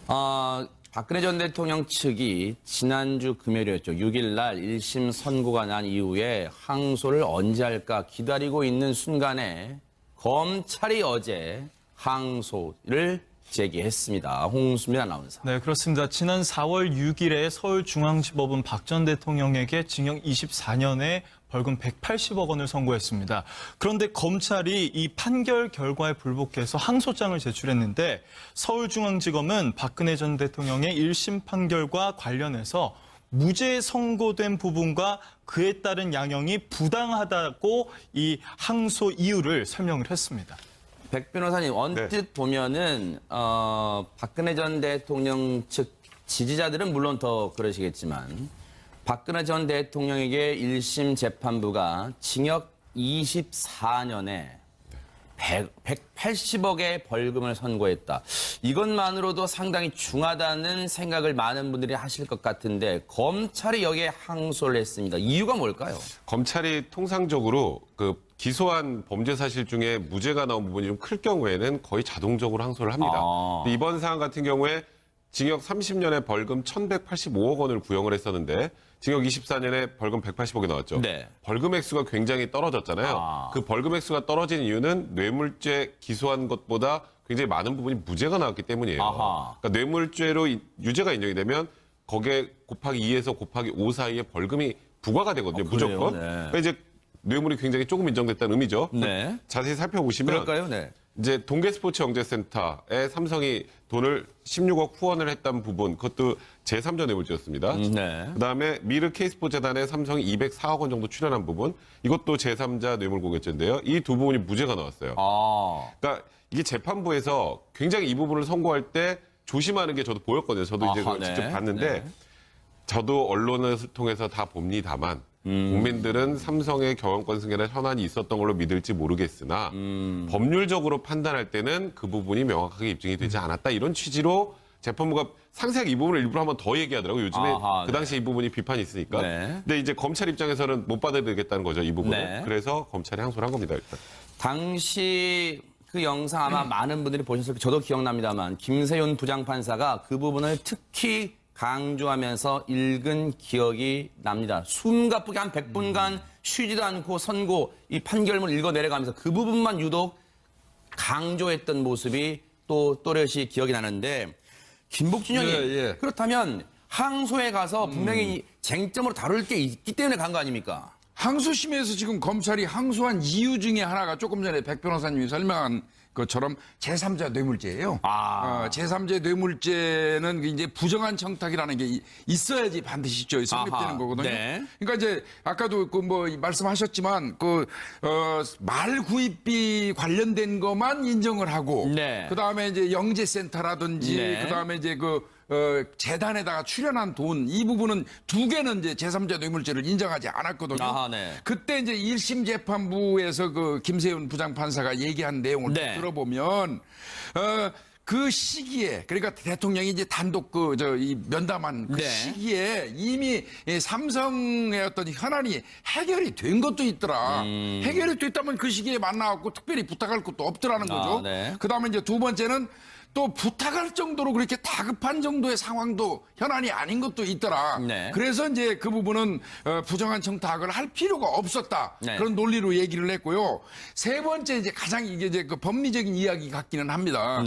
박근혜 전 대통령 측이 지난주 금요일이었죠. 6일 날 1심 선고가 난 이후에 항소를 언제 할까 기다리고 있는 순간에 검찰이 어제 항소를 제기했습니다. 홍수민 아나운서. 네, 그렇습니다. 지난 4월 6일에 서울중앙지법은 박 전 대통령에게 징역 24년에 벌금 180억 원을 선고했습니다. 그런데 검찰이 이 판결 결과에 불복해서 항소장을 제출했는데 서울중앙지검은 박근혜 전 대통령의 1심 판결과 관련해서 무죄 선고된 부분과 그에 따른 양형이 부당하다고 이 항소 이유를 설명을 했습니다. 백 변호사님, 언뜻 보면은 박근혜 전 대통령 측 지지자들은 물론 더 그러시겠지만 박근혜 전 대통령에게 1심 재판부가 징역 24년에 180억의 벌금을 선고했다. 이것만으로도 상당히 중하다는 생각을 많은 분들이 하실 것 같은데 검찰이 여기에 항소를 했습니다. 이유가 뭘까요? 검찰이 통상적으로 기소한 범죄 사실 중에 무죄가 나온 부분이 좀 클 경우에는 거의 자동적으로 항소를 합니다. 근데 이번 사안 같은 경우에 징역 30년에 벌금 1,185억 원을 구형을 했었는데 징역 24년에 벌금 180억이 나왔죠. 네. 벌금 액수가 굉장히 떨어졌잖아요. 그 벌금 액수가 떨어진 이유는 뇌물죄 기소한 것보다 굉장히 많은 부분이 무죄가 나왔기 때문이에요. 그러니까 뇌물죄로 유죄가 인정이 되면 거기에 곱하기 2에서 곱하기 5 사이에 벌금이 부과가 되거든요. 무조건. 네. 그러니까 이제 뇌물이 굉장히 조금 인정됐다는 의미죠. 네. 자세히 살펴보시면 그럴까요? 네. 이제 동계스포츠영재센터에 삼성이 돈을 16억 후원을 했던 부분, 그것도 제3자 뇌물죄였습니다. 네. 그다음에 미르 K스포츠재단에 삼성이 204억 원 정도 출연한 부분, 이것도 제3자 뇌물공여죄인데요. 이 두 부분이 무죄가 나왔어요. 그러니까 이게 재판부에서 굉장히 이 부분을 선고할 때 조심하는 게 저도 보였거든요. 저도 이제 그걸 직접 봤는데 저도 언론을 통해서 다 봅니다만 국민들은 삼성의 경영권 승계나 현안이 있었던 걸로 믿을지 모르겠으나 법률적으로 판단할 때는 그 부분이 명확하게 입증이 되지 않았다. 이런 취지로 재판부가 상세하게 이 부분을 일부러 한번 더 얘기하더라고요. 요즘에 그 당시에 이 부분이 비판이 있으니까. 근데 이제 검찰 입장에서는 못 받아들이겠다는 거죠. 이 부분을. 그래서 검찰이 항소를 한 겁니다. 일단. 당시 그 영상 아마 많은 분들이 보셨을 거예요. 저도 기억납니다만 김세윤 부장판사가 그 부분을 특히 강조하면서 읽은 기억이 납니다. 숨가쁘게 한 100분간 쉬지도 않고 선고 이 판결문 읽어 내려가면서 그 부분만 유독 강조했던 모습이 또 또렷이 기억이 나는데 김복준 형이 그렇다면 항소에 가서 분명히 쟁점으로 다룰 게 있기 때문에 간 거 아닙니까? 항소심에서 지금 검찰이 항소한 이유 중에 하나가 조금 전에 백 변호사님이 설명한 것처럼 제3자 뇌물죄예요. 제3자 뇌물죄는 이제 부정한 청탁이라는 게 있어야지 반드시 성립되는 거거든요. 그러니까 이제 아까도 말씀하셨지만 말 구입비 관련된 것만 인정을 하고 그다음에 이제 영재센터라든지 그다음에 이제 재단에다가 출연한 돈, 이 부분은 두 개는 이제 제3자 뇌물죄를 인정하지 않았거든요. 그때 이제 1심 재판부에서 김세윤 부장판사가 얘기한 내용을 들어보면, 그 시기에, 그러니까 대통령이 이제 단독 이 면담한 그 시기에 이미 삼성의 어떤 현안이 해결이 된 것도 있더라. 해결이 됐다면 그 시기에 만나갖고 특별히 부탁할 것도 없더라는 거죠. 그 다음에 이제 두 번째는 또 부탁할 정도로 그렇게 다급한 정도의 상황도 현안이 아닌 것도 있더라. 그래서 이제 그 부분은 부정한 청탁을 할 필요가 없었다. 그런 논리로 얘기를 했고요. 세 번째 이제 가장 이게 이제 법리적인 이야기 같기는 합니다.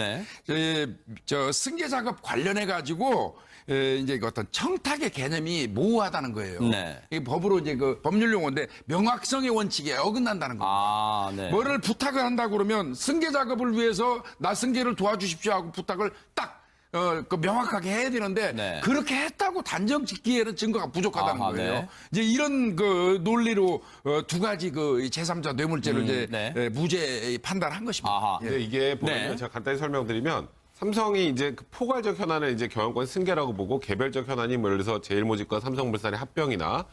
승계 작업 관련해 가지고 이제 어떤 청탁의 개념이 모호하다는 거예요. 이게 법으로 이제 법률 용어인데 명확성의 원칙에 어긋난다는 겁니다. 뭐를 부탁을 한다 그러면 승계 작업을 위해서 나 승계를 도와주십시오 하고 부탁을 딱 명확하게 해야 되는데 그렇게 했다고 단정 짓기에는 증거가 부족하다는 거예요. 이제 이런 논리로 두 가지 제3자 뇌물죄를 이제 무죄 판단한 것입니다. 근데 이게 보면 제가 간단히 설명드리면 삼성이 이제 포괄적 현안을 이제 경영권 승계라고 보고 개별적 현안이 예를 들어서 제일모직과 삼성물산의 합병이나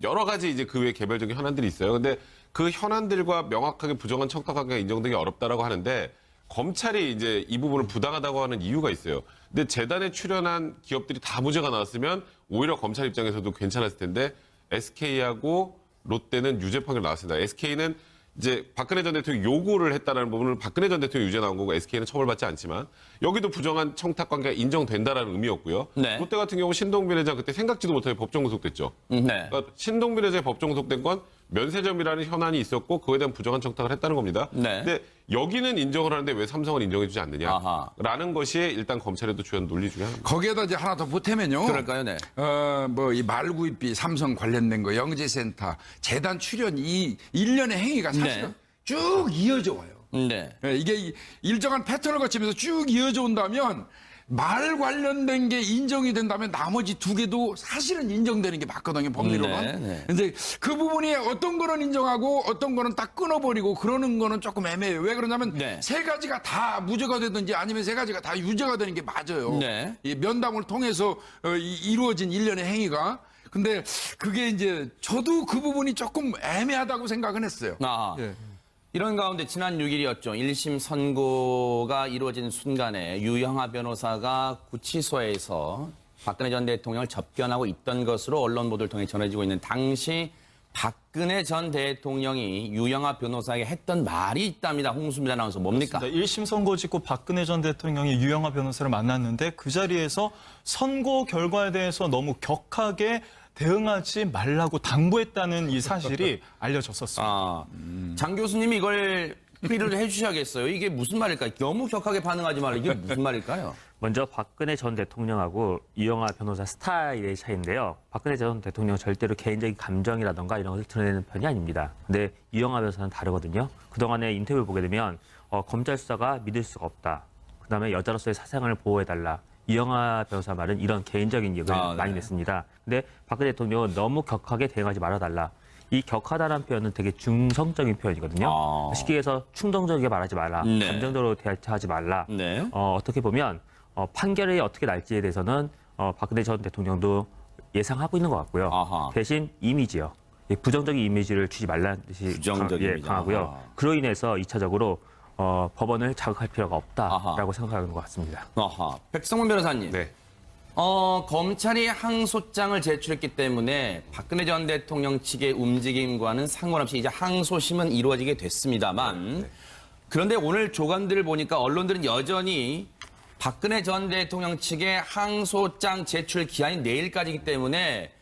여러 가지 이제 그 외에 개별적인 현안들이 있어요. 근데 그 현안들과 명확하게 부정한 청탁 관계가 인정되기 어렵다라고 하는데 검찰이 이제 이 부분을 부당하다고 하는 이유가 있어요. 근데 재단에 출연한 기업들이 다 무죄가 나왔으면 오히려 검찰 입장에서도 괜찮았을 텐데 SK하고 롯데는 유죄 판결 나왔습니다. SK는 이제 박근혜 전 대통령이 요구를 했다는 부분을 박근혜 전 대통령이 유죄 나온 거고 SK는 처벌받지 않지만 여기도 부정한 청탁 관계가 인정된다라는 의미였고요. 네. 롯데 같은 경우 신동빈 회장 그때 생각지도 못하게 법정 구속됐죠. 네. 그러니까 신동빈 회장이 법정 구속된 건 면세점이라는 현안이 있었고 그거에 대한 부정한 청탁을 했다는 겁니다. 네. 근데 여기는 인정을 하는데 왜 삼성은 인정해주지 아하. 않느냐라는 것이 일단 검찰에도 주요한 논리 중에 하나입니다. 거기에다 이제 하나 더 보태면요. 그럴까요? 네. 뭐 이 말구입비, 삼성 관련된 거, 영재센터, 재단 출연 이 일련의 행위가 사실은 네. 쭉 이어져 와요. 네. 예, 이게 일정한 패턴을 거치면서 쭉 이어져 온다면 말 관련된 게 인정이 된다면 나머지 두 개도 사실은 인정되는 게 맞거든요, 법리로는. 네, 네. 근데 그 부분이 어떤 거는 인정하고 어떤 거는 딱 끊어버리고 그러는 거는 조금 애매해요. 왜 그러냐면 네. 세 가지가 다 무죄가 되든지 아니면 세 가지가 다 유죄가 되는 게 맞아요. 네. 이 면담을 통해서 이루어진 일련의 행위가. 근데 그게 이제 저도 그 부분이 조금 애매하다고 생각은 했어요. 아. 예. 이런 가운데 지난 6일이었죠. 1심 선고가 이루어진 순간에 유영하 변호사가 구치소에서 박근혜 전 대통령을 접견하고 있던 것으로 언론 보도를 통해 전해지고 있는 당시 박근혜 전 대통령이 유영하 변호사에게 했던 말이 있답니다. 홍수민 아나운서 뭡니까? 1심 선고 직후 박근혜 전 대통령이 유영하 변호사를 만났는데 그 자리에서 선고 결과에 대해서 너무 격하게 대응하지 말라고 당부했다는 이 사실이 알려졌었습니다. 아, 장 교수님이 이걸 피를 해주셔야겠어요. 이게 무슨 말일까요? 너무 격하게 반응하지 말라. 이게 무슨 말일까요? 먼저 박근혜 전 대통령하고 유영하 변호사 스타일의 차이인데요. 박근혜 전 대통령은 절대로 개인적인 감정이라던가 이런 것을 드러내는 편이 아닙니다. 근데 유영하 변호사는 다르거든요. 그동안에 인터뷰를 보게 되면 검찰 수사가 믿을 수가 없다. 그다음에 여자로서의 사생활을 보호해달라. 유영하 변호사 말은 이런 개인적인 얘기를 많이 냈습니다. 근데 박근혜 대통령은 너무 격하게 대응하지 말아달라. 이 격하다라는 표현은 되게 중성적인 표현이거든요. 쉽게 해서 충동적이게 말하지 말라. 네. 감정적으로 대처하지 말라. 네. 어떻게 보면 판결이 어떻게 날지에 대해서는 박근혜 전 대통령도 예상하고 있는 것 같고요. 아하. 대신 이미지요. 부정적인 이미지를 주지 말라는 뜻이 부정적인 이미지. 강하고요. 아하. 그로 인해서 2차적으로 법원을 자극할 필요가 없다라고 아하. 생각하는 것 같습니다. 아하. 백성문 변호사님. 네. 검찰이 항소장을 제출했기 때문에 박근혜 전 대통령 측의 움직임과는 상관없이 이제 항소심은 이루어지게 됐습니다만 그런데 오늘 조간들을 보니까 언론들은 여전히 박근혜 전 대통령 측의 항소장 제출 기한이 내일까지이기 때문에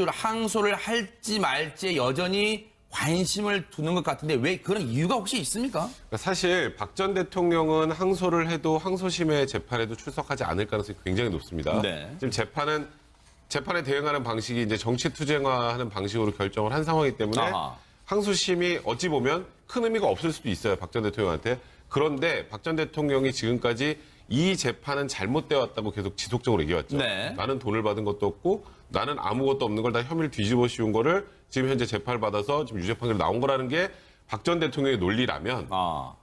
항소를 할지 말지에 여전히 관심을 두는 것 같은데 왜 그런 이유가 혹시 있습니까? 그러니까 사실 박 전 대통령은 항소를 해도 항소심의 재판에도 출석하지 않을 가능성이 굉장히 높습니다. 네. 지금 재판에 대응하는 방식이 이제 정치 투쟁화하는 방식으로 결정을 한 상황이기 때문에 아하. 항소심이 어찌 보면 큰 의미가 없을 수도 있어요. 박 전 대통령한테. 그런데 박 전 대통령이 지금까지 이 재판은 잘못되어 왔다고 계속 지속적으로 얘기해왔죠. 네. 나는 돈을 받은 것도 없고 나는 아무것도 없는 걸 다 혐의를 뒤집어 씌운 거를 지금 현재 재판을 받아서 지금 유죄 판결이 나온 거라는 게 박 전 대통령의 논리라면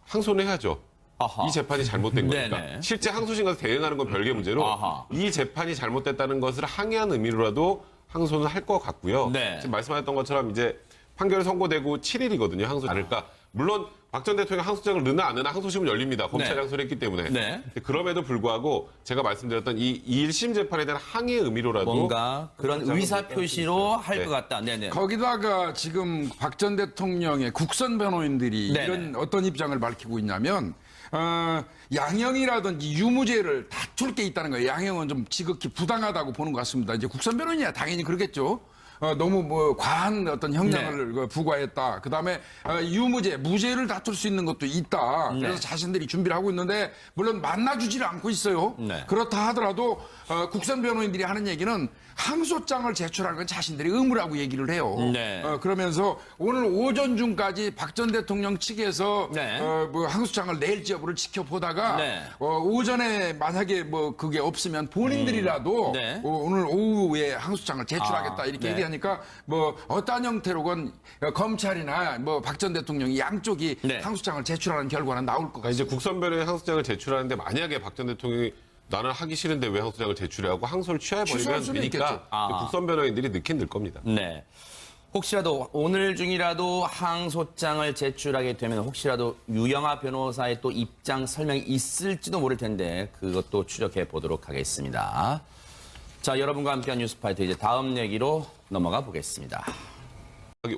항소는 해야죠. 아하. 이 재판이 잘못된 거니까. 네네. 실제 항소심 가서 대응하는 건 별개 문제로 아하. 이 재판이 잘못됐다는 것을 항의한 의미로라도 항소는 할 것 같고요. 네. 지금 말씀하셨던 것처럼 이제 판결이 선고되고 7일이거든요. 항소 않을까. 물론 박 전 대통령 항소장을 넣나 안 넣나 항소심은 열립니다. 검찰이 네. 항소를 했기 때문에. 네. 근데 그럼에도 불구하고 제가 말씀드렸던 이 1심 재판에 대한 항의의 의미로라도 뭔가 그런 의사 표시로 할 네. 것 같다. 네네. 거기다가 지금 박 전 대통령의 국선 변호인들이 네네. 이런 어떤 입장을 밝히고 있냐면 양형이라든지 유무죄를 다툴 게 있다는 거예요. 양형은 좀 지극히 부당하다고 보는 것 같습니다. 이제 국선 변호인이야 당연히 그러겠죠. 너무 뭐 과한 어떤 형량을 부과했다. 그다음에 유무죄, 무죄를 다툴 수 있는 것도 있다. 그래서 네. 자신들이 준비를 하고 있는데 물론 만나주지를 않고 있어요. 네. 그렇다 하더라도 국선 변호인들이 하는 얘기는 항소장을 제출하는 건 자신들이 의무라고 얘기를 해요. 네. 그러면서 오늘 오전 중까지 박 전 대통령 측에서 네. 뭐 항소장을 낼지 여부를 지켜보다가 네. 오전에 만약에 뭐 그게 없으면 본인들이라도 네. 오늘 오후에 항소장을 제출하겠다 이렇게 네. 얘기하니까 뭐 어떠한 형태로건 검찰이나 뭐 박 전 대통령이 양쪽이 네. 항소장을 제출하는 결과는 나올 것 그러니까 같습니다. 이제 국선변호인 항소장을 제출하는데 만약에 박 전 대통령이 나는 하기 싫은데 왜 항소장을 제출해 하고 항소를 취소할 취해버리면 수는 있겠죠. 되니까 국선변호인들이 넣긴 넣을 겁니다. 네. 혹시라도 오늘 중이라도 항소장을 제출하게 되면 혹시라도 유영하 변호사의 또 입장 설명이 있을지도 모를 텐데 그것도 추적해 보도록 하겠습니다. 자, 여러분과 함께한 뉴스파이터 이제 다음 얘기로 넘어가 보겠습니다.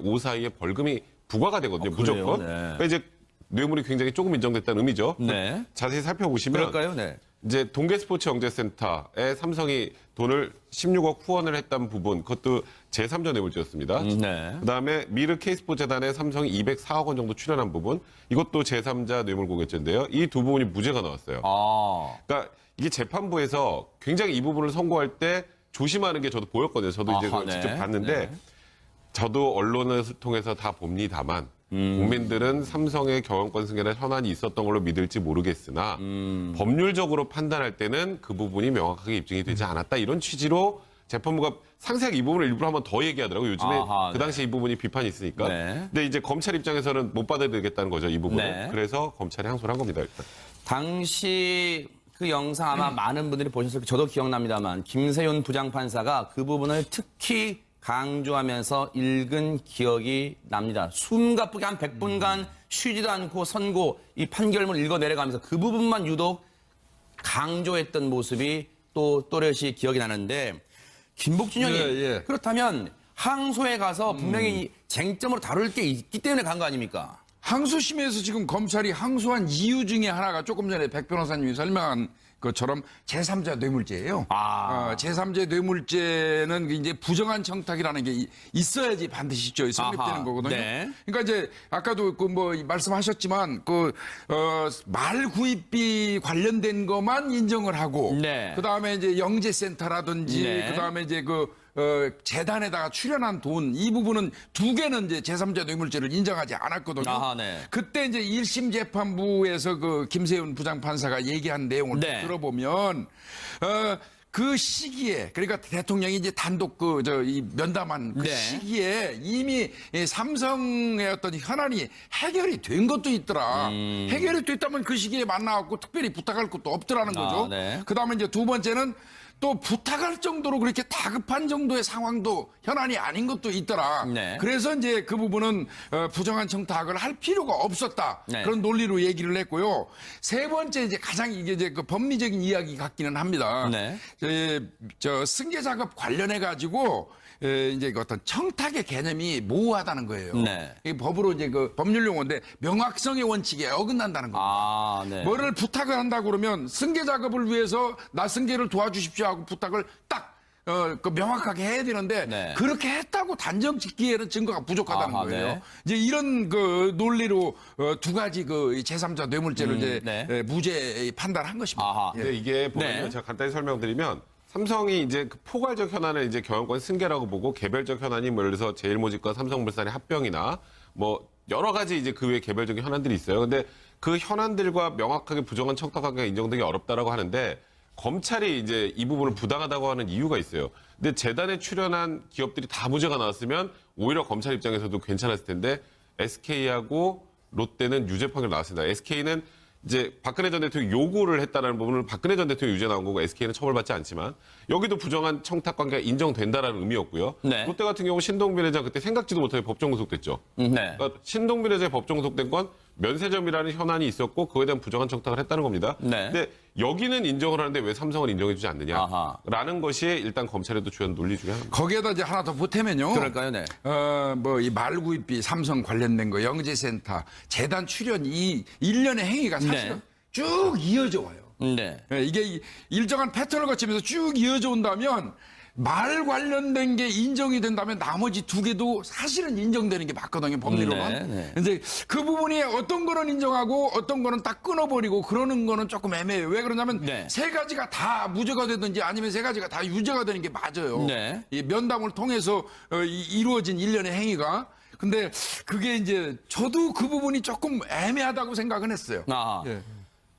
5 사이에 벌금이 부과가 되거든요. 그래요? 무조건. 네. 그러니까 이제 뇌물이 굉장히 조금 인정됐다는 의미죠. 네. 자세히 살펴보시면 그럴까요? 네. 이제 동계스포츠영재센터에 삼성이 돈을 16억 후원을 했던 부분, 그것도 제3자 뇌물죄였습니다. 네. 그다음에 미르 K스포츠재단에 삼성이 204억 원 정도 출연한 부분, 이것도 제3자 뇌물공여죄인데요. 이 두 부분이 무죄가 나왔어요. 아. 그러니까 이게 재판부에서 굉장히 이 부분을 선고할 때 조심하는 게 저도 보였거든요. 저도 이제 아하, 그걸 네. 직접 봤는데 네. 저도 언론을 통해서 다 봅니다만 국민들은 삼성의 경영권 승계나 현안이 있었던 걸로 믿을지 모르겠으나 법률적으로 판단할 때는 그 부분이 명확하게 입증이 되지 않았다. 이런 취지로 재판부가 상세하게 이 부분을 일부러 한번 더 얘기하더라고요. 요즘에 아하, 그 당시에 이 부분이 비판이 있으니까. 네. 근데 이제 검찰 입장에서는 못 받아들이겠다는 거죠. 이 부분을. 네. 그래서 검찰이 항소를 한 겁니다. 일단. 당시 그 영상 아마 많은 분들이 보셨을 거예요. 저도 기억납니다만 김세윤 부장판사가 그 부분을 특히 강조하면서 읽은 기억이 납니다. 숨가쁘게 한 100분간 쉬지도 않고 선고 이 판결문 읽어 내려가면서 그 부분만 유독 강조했던 모습이 또 또렷이 기억이 나는데 김복준 형님 예. 그렇다면 항소에 가서 분명히 쟁점으로 다룰 게 있기 때문에 간 거 아닙니까? 항소심에서 지금 검찰이 항소한 이유 중에 하나가 조금 전에 백 변호사님이 설명한 것처럼 제3자 뇌물죄예요. 제3자 뇌물죄는 이제 부정한 청탁이라는 게 있어야지 반드시 성립되는 아하, 거거든요. 네. 그러니까 이제 아까도 그 뭐 말씀하셨지만 말 구입비 관련된 것만 인정을 하고 네. 그다음에 이제 영재센터라든지 네. 그다음에 이제 재단에다가 출연한 돈 이 부분은 두 개는 이제 제3자 뇌물죄를 인정하지 않았거든요. 아하, 네. 그때 이제 1심 재판부에서 그 김세윤 부장판사가 얘기한 내용을 네. 들어보면 그 시기에 그러니까 대통령이 이제 단독 이 면담한 그 네. 시기에 이미 이 삼성의 어떤 현안이 해결이 된 것도 있더라. 해결이 됐다면 그 시기에 만나갖고 특별히 부탁할 것도 없더라는 거죠. 네. 그다음에 이제 두 번째는 또 부탁할 정도로 그렇게 다급한 정도의 상황도 현안이 아닌 것도 있더라. 네. 그래서 이제 그 부분은 부정한 청탁을 할 필요가 없었다. 네. 그런 논리로 얘기를 했고요. 세 번째 이제 가장 이게 이제 그 법리적인 이야기 같기는 합니다. 네. 저 승계 작업 관련해 가지고 이제 그 어떤 청탁의 개념이 모호하다는 거예요. 네. 이게 법으로 이제 그 법률 용어인데 명확성의 원칙에 어긋난다는 겁니다. 아, 네. 뭐를 부탁을 한다고 그러면 승계 작업을 위해서 나 승계를 도와주십시오 하고 부탁을 딱 그 명확하게 해야 되는데 네. 그렇게 했다고 단정 짓기에는 증거가 부족하다는 아하, 거예요. 네. 이제 이런 그 논리로 두 가지 그 제3자 뇌물죄를 이제 네. 무죄 판단한 것입니다. 아하. 예. 근데 이게 보면 네. 제가 간단히 설명드리면 삼성이 이제 그 포괄적 현안을 이제 경영권 승계라고 보고 개별적 현안이 뭐 예를 들어서 제일모직과 삼성물산의 합병이나 뭐 여러 가지 이제 그 외에 개별적인 현안들이 있어요. 근데 그 현안들과 명확하게 부정한 청탁 관계가 인정되기 어렵다라고 하는데 검찰이 이제 이 부분을 부당하다고 하는 이유가 있어요. 근데 재단에 출연한 기업들이 다 무죄가 나왔으면 오히려 검찰 입장에서도 괜찮았을 텐데 SK하고 롯데는 유죄 판결 나왔습니다. SK는 이제 박근혜 전 대통령이 요구를 했다는 부분을 박근혜 전 대통령이 유죄 나온 거고 SK는 처벌받지 않지만 여기도 부정한 청탁 관계가 인정된다라는 의미였고요. 네. 롯데 같은 경우 신동빈 회장 그때 생각지도 못하게 법정 구속됐죠. 네. 그러니까 신동빈 회장이 법정 구속된 건 면세점이라는 현안이 있었고 그거에 대한 부정한 청탁을 했다는 겁니다. 네. 근데 여기는 인정을 하는데 왜 삼성은 인정해주지 아하. 않느냐라는 것이 일단 검찰에도 주연 논리 중에 하나입니다. 거기에다 이제 하나 더 보태면요. 그럴까요? 네. 뭐 이 말구입비 삼성 관련된 거 영재센터 재단 출연 이 일련의 행위가 사실은 네. 쭉 이어져 와요. 네. 이게 일정한 패턴을 거치면서 쭉 이어져 온다면 말 관련된 게 인정이 된다면 나머지 두 개도 사실은 인정되는 게 맞거든요, 법리로만. 네, 네. 근데 그 부분이 어떤 거는 인정하고 어떤 거는 딱 끊어버리고 그러는 거는 조금 애매해요. 왜 그러냐면 네. 세 가지가 다 무죄가 되든지 아니면 세 가지가 다 유죄가 되는 게 맞아요. 네. 이 면담을 통해서 이루어진 일련의 행위가. 근데 그게 이제 저도 그 부분이 조금 애매하다고 생각은 했어요. 아. 예.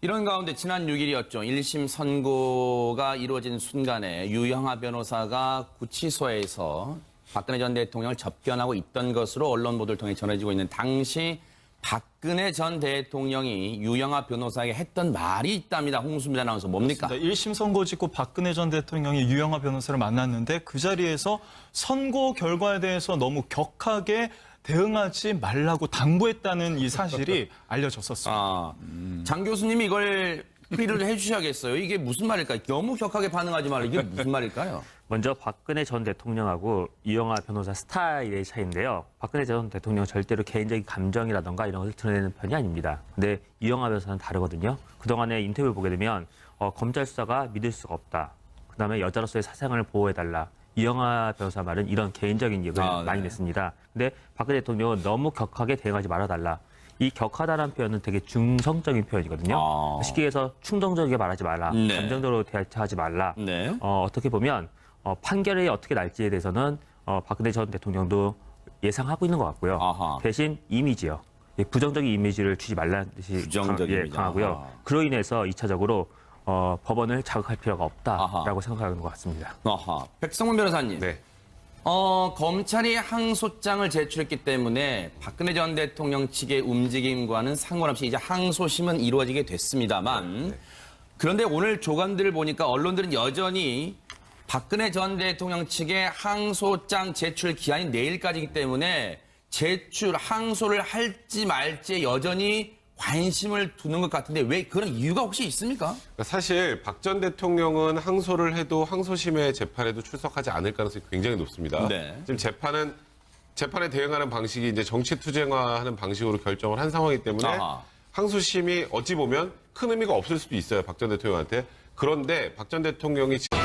이런 가운데 지난 6일이었죠. 1심 선고가 이루어진 순간에 유영하 변호사가 구치소에서 박근혜 전 대통령을 접견하고 있던 것으로 언론 보도를 통해 전해지고 있는 당시 박근혜 전 대통령이 유영하 변호사에게 했던 말이 있답니다. 홍수민 아나운서 뭡니까? 1심 선고 짓고 박근혜 전 대통령이 유영하 변호사를 만났는데 그 자리에서 선고 결과에 대해서 너무 격하게 대응하지 말라고 당부했다는 이 사실이 알려졌었습니다. 아, 장 교수님이 이걸 풀이를 해주셔야겠어요. 이게 무슨 말일까요? 너무 격하게 반응하지 말라. 이게 무슨 말일까요? 먼저 박근혜 전 대통령하고 이영하 변호사 스타일의 차이인데요. 박근혜 전 대통령은 절대로 개인적인 감정이라던가 이런 것을 드러내는 편이 아닙니다. 근데 이영하 변호사는 다르거든요. 그동안에 인터뷰를 보게 되면 검찰 수사가 믿을 수가 없다. 그다음에 여자로서의 사생활을 보호해달라. 이영하 변호사 말은 이런 개인적인 얘기를 많이 냈습니다. 근데 박근혜 대통령은 너무 격하게 대응하지 말아달라. 이 격하다라는 표현은 되게 중성적인 표현이거든요. 쉽게 해서 충동적이게 말하지 말라. 네. 감정적으로 대처하지 말라. 네. 어떻게 보면 판결이 어떻게 날지에 대해서는 박근혜 전 대통령도 예상하고 있는 것 같고요. 아하. 대신 이미지요. 부정적인 이미지를 주지 말라는 뜻이 부정적인 이미지. 강하고요. 아하. 그로 인해서 2차적으로 법원을 자극할 필요가 없다라고 아하. 생각하는 것 같습니다. 아하. 백성문 변호사님. 네. 검찰이 항소장을 제출했기 때문에 박근혜 전 대통령 측의 움직임과는 상관없이 이제 항소심은 이루어지게 됐습니다만 그런데 오늘 조간들을 보니까 언론들은 여전히 박근혜 전 대통령 측의 항소장 제출 기한이 내일까지이기 때문에 항소를 할지 말지에 여전히 관심을 두는 것 같은데 왜 그런 이유가 혹시 있습니까? 그러니까 사실 박 전 대통령은 항소를 해도 항소심의 재판에도 출석하지 않을 가능성이 굉장히 높습니다. 네. 지금 재판에 대응하는 방식이 이제 정치 투쟁화하는 방식으로 결정을 한 상황이기 때문에 아하. 항소심이 어찌 보면 큰 의미가 없을 수도 있어요. 박 전 대통령한테. 그런데 박 전 대통령이 지금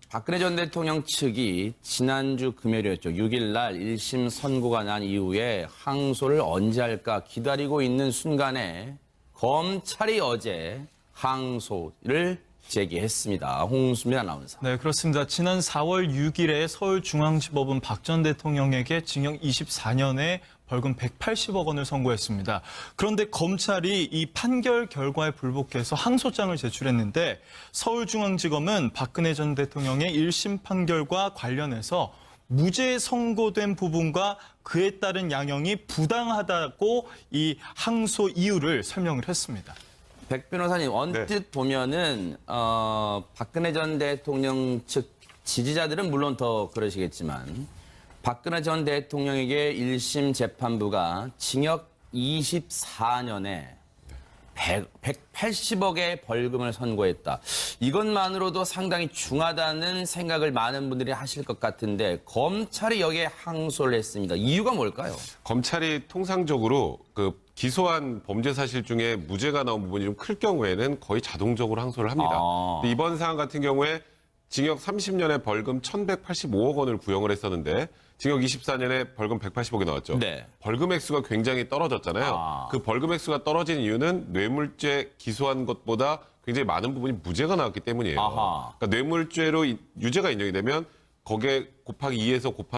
박근혜 전 대통령 측이 지난주 금요일이었죠. 6일 날 1심 선고가 난 이후에 항소를 언제 할까 기다리고 있는 순간에 검찰이 어제 항소를 제기했습니다. 홍수민 아나운서. 네, 그렇습니다. 지난 4월 6일에 서울중앙지법은 박 전 대통령에게 징역 24년에 벌금 180억 원을 선고했습니다. 그런데 검찰이 이 판결 결과에 불복해서 항소장을 제출했는데 서울중앙지검은 박근혜 전 대통령의 1심 판결과 관련해서 무죄 선고된 부분과 그에 따른 양형이 부당하다고 이 항소 이유를 설명을 했습니다. 백 변호사님 언뜻 보면은 박근혜 전 대통령 측 지지자들은 물론 더 그러시겠지만 박근혜 전 대통령에게 1심 재판부가 징역 24년에 180억의 벌금을 선고했다. 이것만으로도 상당히 중하다는 생각을 많은 분들이 하실 것 같은데 검찰이 여기에 항소를 했습니다. 이유가 뭘까요? 검찰이 통상적으로 그 기소한 범죄 사실 중에 무죄가 나온 부분이 좀 클 경우에는 거의 자동적으로 항소를 합니다. 근데 이번 사안 같은 경우에 징역 30년에 벌금 1,185억 원을 구형을 했었는데 징역 24년에 벌금 180억이 나왔죠. 네. 벌금 액수가 굉장히 떨어졌잖아요. 그 벌금 액수가 떨어진 이유는 뇌물죄 기소한 것보다 굉장히 많은 부분이 무죄가 나왔기 때문이에요. 아하. 그러니까 뇌물죄로 유죄가 인정이 되면 거기에 곱하기 2에서 곱하기